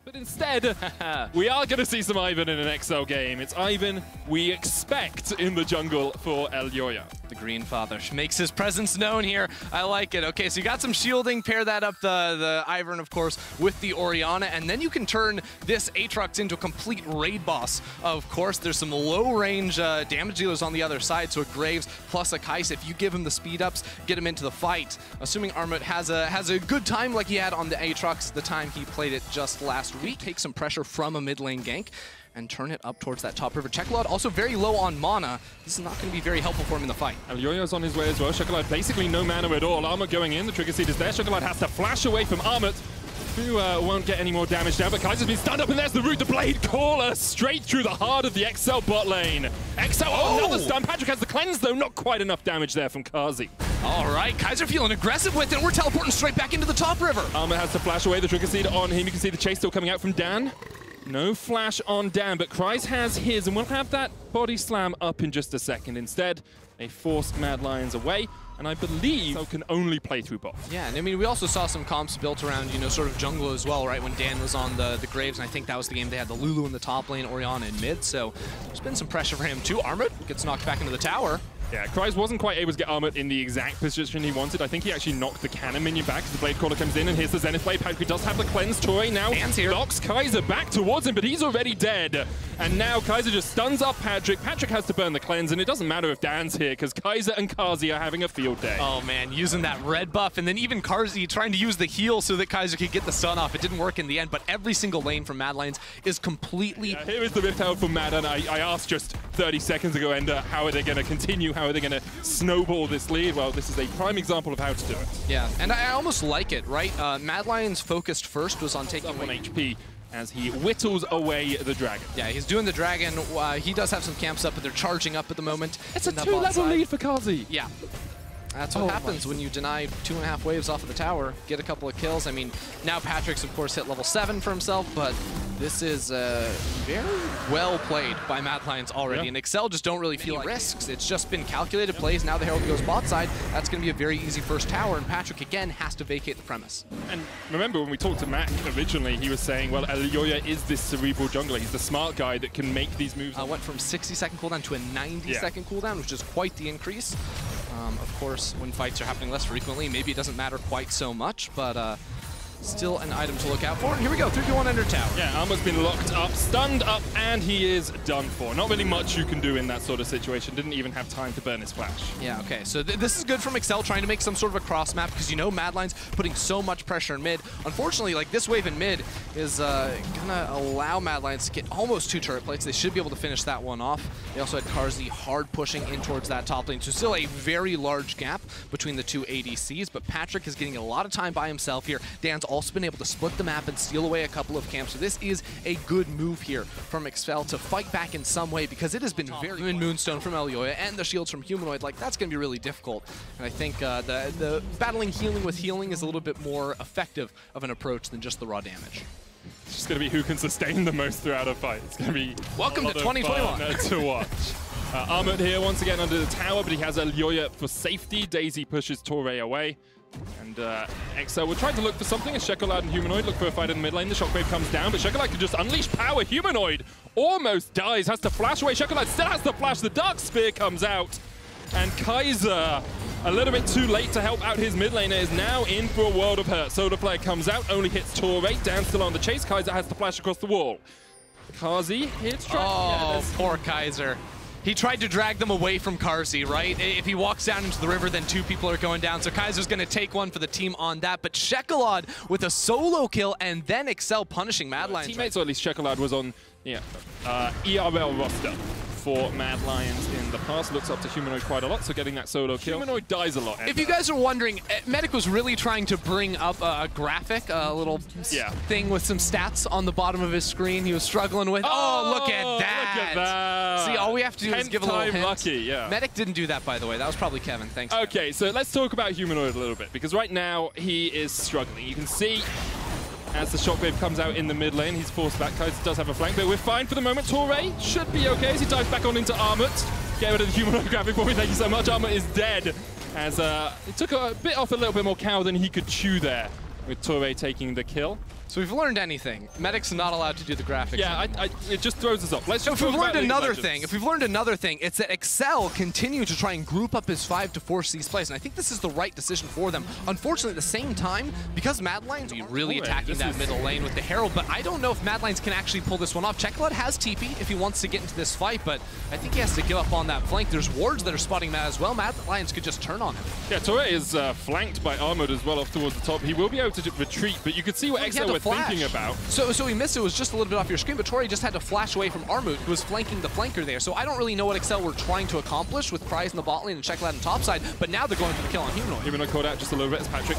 But instead, we are going to see some Ivern in an XL game. It's Ivern we expect in the jungle for Elyoya. The Green Father makes his presence known here. I like it. Okay, so you got some shielding, pair that up the Ivern, of course, with the Orianna, and then you can turn this Aatrox into a complete raid boss. Of course, there's some low-range damage dealers on the other side, so a Graves plus a Kai'Sa. If you give him the speed-ups, get him into the fight. Assuming Armut has a good time like he had on the Aatrox the time he played it just last week. Take some pressure from a mid lane gank and turn it up towards that top river. Chekalad also very low on mana. This is not going to be very helpful for him in the fight. Elyoya's on his way as well. Chekalad basically no mana at all. Armut going in, the trigger seed is there. Chekalad has to flash away from Armut, who won't get any more damage down, but Kai'Sa's been stunned up, and there's the root, the Blade Caller, straight through the heart of the XL bot lane. XL, another stun. Patrik has the cleanse, though, not quite enough damage there from Carzzy. All right, Kai'Sa feeling aggressive with it. We're teleporting straight back into the top river. Armut has to flash away the trigger seed on him. You can see the chase still coming out from Dan. No flash on Dan, but Kryze has his, and we'll have that body slam up in just a second. Instead, they force Mad Lions away, and I believe they can only play through bot. Yeah, and I mean, we also saw some comps built around, you know, sort of jungle as well, right? When Dan was on the Graves, and I think that was the game they had the Lulu in the top lane, Orianna in mid, so there's been some pressure for him too. Armut gets knocked back into the tower. Yeah, Kryze wasn't quite able to get Armut in the exact position he wanted. I think he actually knocked the cannon minion back as the Blade Caller comes in, and here's the Zenith Blade. Patrik does have the cleanse. Torre now knocks Kai'Sa back towards him, but he's already dead. And now Kai'Sa just stuns up Patrik. Patrik has to burn the cleanse, and it doesn't matter if Dan's here, because Kai'Sa and Carzzy are having a field day. Oh man, using that red buff, and then even Carzzy trying to use the heal so that Kai'Sa could get the stun off. It didn't work in the end, but every single lane from Mad Lions is completely... Yeah, here is the Rift Herald from Mad, and I asked just 30 seconds ago, Ender, how are they going to continue? How are they going to snowball this lead? Well, this is a prime example of how to do it. Yeah, and I almost like it, right? Mad Lions focused first was on taking one HP as he whittles away the dragon. Yeah, he's doing the dragon. He does have some camps up, but they're charging up at the moment. It's a 2-level lead for Carzzy. Yeah. That's what happens when you deny 2.5 waves off of the tower, get a couple of kills. I mean, now Patrick's, of course, hit level 7 for himself, but this is very well played by Mad Lions already. And Excel just don't really feel like risks. It's just been calculated plays. Now the Herald goes bot side. That's going to be a very easy first tower, and Patrik, again, has to vacate the premise. And remember, when we talked to Mac originally, he was saying, well, Elyoya is this cerebral jungler. He's the smart guy that can make these moves. Went from 60-second cooldown to a 90-second cooldown, which is quite the increase. Of course, when fights are happening less frequently, maybe it doesn't matter quite so much, but still an item to look out for. And here we go, 3v1 Ender tower. Yeah, Armut's been locked up, stunned up, and he is done for. Not really much you can do in that sort of situation. Didn't even have time to burn his flash. Yeah, okay, so this is good from Excel trying to make some sort of a cross map, because you know Mad Lions putting so much pressure in mid. Unfortunately, like this wave in mid is gonna allow Mad Lions to get almost 2 turret plates. They should be able to finish that one off. They also had Carzzy hard pushing in towards that top lane, so still a very large gap between the two ADCs, but Patrik is getting a lot of time by himself here. Dan's also been able to split the map and steal away a couple of camps, so this is a good move here from Excel to fight back in some way, because it has been very Moonstone from Elyoya and the shields from Humanoid. Like, that's going to be really difficult, and I think the battling healing with healing is a little bit more effective of an approach than just the raw damage. It's just going to be who can sustain the most throughout a fight. It's going to be welcome to 2021 to watch. Armut here once again under the tower, but he has Elyoya for safety. Daisy pushes Torre away. And XL will try to look for something as Chekalad and Humanoid look for a fight in the mid lane. The Shockwave comes down, but Chekalad can just unleash power. Humanoid almost dies, has to flash away. Chekalad still has to flash. The Dark Spear comes out. And Kai'Sa, a little bit too late to help out his mid laner, is now in for a world of hurt. Solar Flare comes out, only hits Torre. Dan still on the chase. Kai'Sa has to flash across the wall. Carzzy hits track. Oh, poor Kai'Sa. He tried to drag them away from Carzzy, right? If he walks down into the river, then 2 people are going down. So Kai'Sa's going to take one for the team on that. But Chekalad with a solo kill, and then Excel punishing Mad Lions. Teammates, or at least Chekalad, was on ERL roster for Mad Lions in the past. Looks up to Humanoid quite a lot, so getting that solo kill. Humanoid dies a lot. If you guys are wondering, Medic was really trying to bring up a graphic, a little thing with some stats on the bottom of his screen he was struggling with. Oh, look at that. Look at that. See, all we have to do is give a little hint. Lucky, yeah. Medic didn't do that, by the way. That was probably Kevin. Thanks. Okay, so let's talk about Humanoid a little bit, because right now he is struggling. You can see as the Shockwave comes out in the mid lane, he's forced back. Kai'Sa does have a flank, but we're fine for the moment. Torre should be okay as he dives back on into Armut. Get rid of the Humanoid graphic for me, thank you so much. Armut is dead, as he took a bit off a little bit more cow than he could chew there, with Torre taking the kill. So we've learned anything. Medic's not allowed to do the graphics. Yeah, it just throws us off. Let's So just if we've talk learned about another League of thing, it's that Excel continue to try and group up his 5 to force these plays, and I think this is the right decision for them. Unfortunately, at the same time, because Mad Lions are really attacking that middle lane with the Herald, but I don't know if Mad Lions can actually pull this one off. Chekolad has TP if he wants to get into this fight, but I think he has to give up on that flank. There's wards that are spotting Mad as well. Mad Lions could just turn on him. Yeah, Torre is flanked by Armored as well off towards the top. He will be able to retreat, but you can see what Excel were thinking about. So he missed it. It was just a little bit off your screen, but Torre just had to flash away from Armut, who was flanking the flanker there. So I don't really know what Excel were trying to accomplish with Cries in the bot lane and Chekolad on top side, but now they're going for the kill on Humanoid. Humanoid caught out just a little bit as Patrick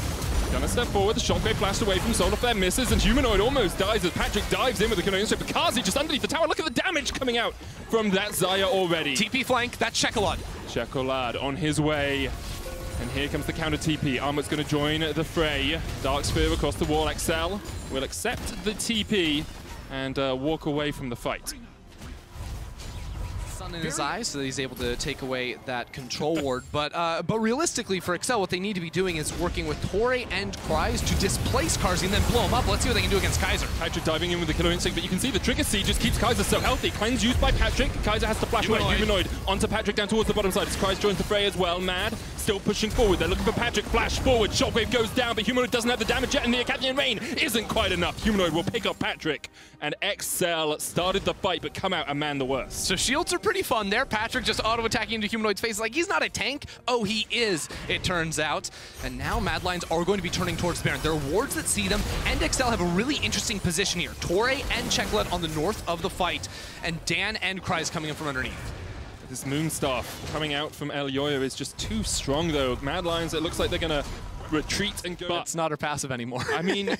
gonna step forward. The shockwave flashed away from Solar Flare, misses, and Humanoid almost dies as Patrick dives in with the Canonian Strip. But Kazi just underneath the tower. Look at the damage coming out from that Xayah already. TP flank, that's Chekolad. Chekolad on his way. And here comes the counter TP. Armut's going to join the fray. Dark Sphere across the wall. Excel will accept the TP and walk away from the fight. Sun in his eyes, so that he's able to take away that control ward. But realistically, for Excel, what they need to be doing is working with Torre and Cries to displace Carzzy and then blow him up. Let's see what they can do against Kaiser. Patrick diving in with the Killer Instinct, but you can see the Trigger Seed just keeps Kaiser so healthy. Cleanse used by Patrick. Kaiser has to flash away. Humanoid onto Patrick down towards the bottom side. As Cries joins the fray as well. Mad still pushing forward. They're looking for Patrick. Flash forward. Shockwave goes down, but Humanoid doesn't have the damage yet, and the Academy Rain isn't quite enough. Humanoid will pick up Patrick, and Excel started the fight, but come out and man the worst. So shields are pretty fun there. Patrick just auto-attacking into Humanoid's face like he's not a tank. Oh, he is, it turns out. And now Mad Lions are going to be turning towards Baron. There are wards that see them, and Excel have a really interesting position here. Torre and Chekolad on the north of the fight, and Dan and Cries coming in from underneath. This Moonstaff coming out from Elyoya is just too strong, though. Mad Lions, it looks like they're going to retreat and go. But it's not her passive anymore. I mean,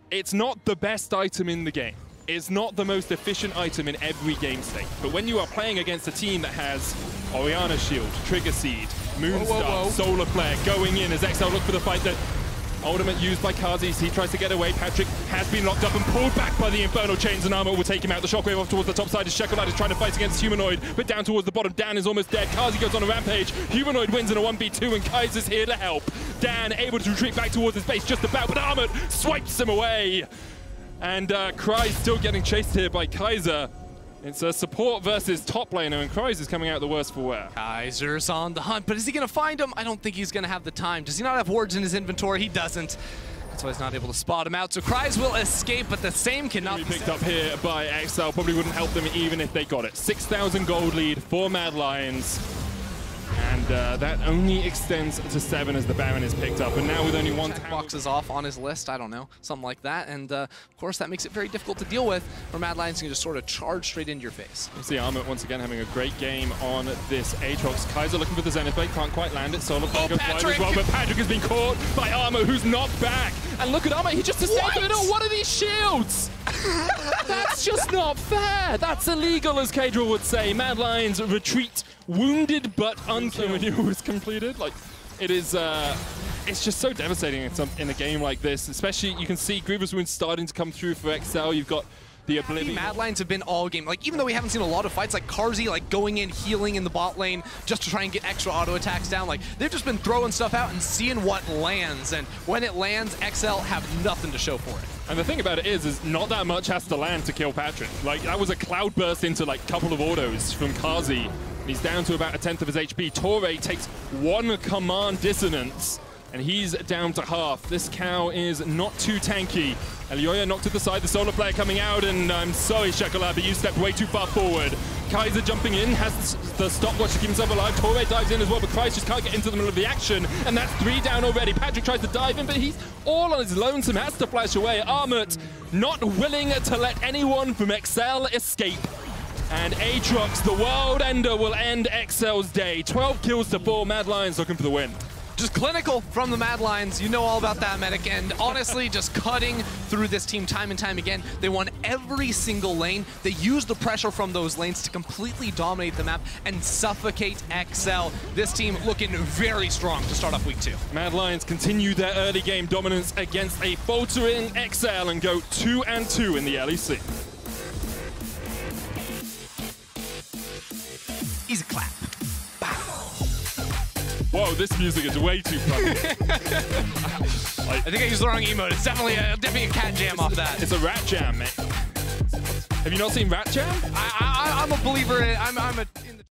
it's not the best item in the game. It's not the most efficient item in every game state. But when you are playing against a team that has Orianna Shield, Trigger Seed, Moonstaff, Solar Flare going in as Excel look for the fight that ultimate used by Kazi. He tries to get away. Patrick has been locked up and pulled back by the Infernal Chains, and Armor will take him out. The Shockwave off towards the top side as Chekolad is trying to fight against Humanoid, but down towards the bottom, Dan is almost dead. Kazi goes on a rampage. Humanoid wins in a 1v2, and Kaiser's here to help. Dan able to retreat back towards his base just about, but Armor swipes him away. And Cries still getting chased here by Kaiser. It's a support versus top laner, and Cries is coming out the worst for wear. Kaiser's on the hunt, but is he going to find him? I don't think he's going to have the time. Does he not have wards in his inventory? He doesn't. That's why he's not able to spot him out. So Cries will escape, but the same cannot be picked up here by Excel. Probably wouldn't help them even if they got it. 6,000 gold lead for Mad Lions. And that only extends to 7 as the Baron is picked up. And now with only one boxes off on his list, I don't know, something like that. And of course, that makes it very difficult to deal with, where Mad Lions can just sort of charge straight into your face. You see Armut once again having a great game on this Aatrox. Kaiser looking for the Zenith Blade, can't quite land it. Solar Flare goes wide as well, but Patrick has been caught by Armut, who's knocked back. And look at Armut, he just sustained it all. What are these shields? That's just not fair. That's illegal, as Kadril would say. Mad Lions retreat, wounded but unkilled. Maneuver was completed. Like, it is, it's just so devastating in a game like this. Especially, you can see Grievous Wounds starting to come through for Excel. You've got the Oblivion. Mad Lions have been all game. Like, even though we haven't seen a lot of fights, like Carzzy, like going in, healing in the bot lane just to try and get extra auto attacks down. Like, they've just been throwing stuff out and seeing what lands. And when it lands, Excel have nothing to show for it. And the thing about it is not that much has to land to kill Patrick. Like, that was a cloud burst into like a couple of autos from Kazi. He's down to about 1/10 of his HP. Torre takes 1 command dissonance, and he's down to half. This cow is not too tanky. Elyoya knocked to the side, the Solar Flare coming out, and I'm sorry, Chekolad, but you stepped way too far forward. Kaiser jumping in, has the stopwatch to keep himself alive. Torre dives in as well, but Cries just can't get into the middle of the action, and that's 3 down already. Patrick tries to dive in, but he's all on his lonesome, has to flash away. Armut not willing to let anyone from Excel escape. And Aatrox, the World Ender, will end Excel's day. 12 kills to 4, Mad Lions looking for the win. Just clinical from the Mad Lions. You know all about that, Medic. And honestly, just cutting through this team time and time again. They won every single lane. They used the pressure from those lanes to completely dominate the map and suffocate Excel. This team looking very strong to start off week 2. Mad Lions continue their early game dominance against a faltering Excel and go 2-2 in the LEC. Easy clap. Whoa, this music is way too fun. I think I used the wrong emote. It's definitely a cat jam off that. It's a rat jam, man. Have you not seen Rat Jam? I'm a believer in it. I'm a in the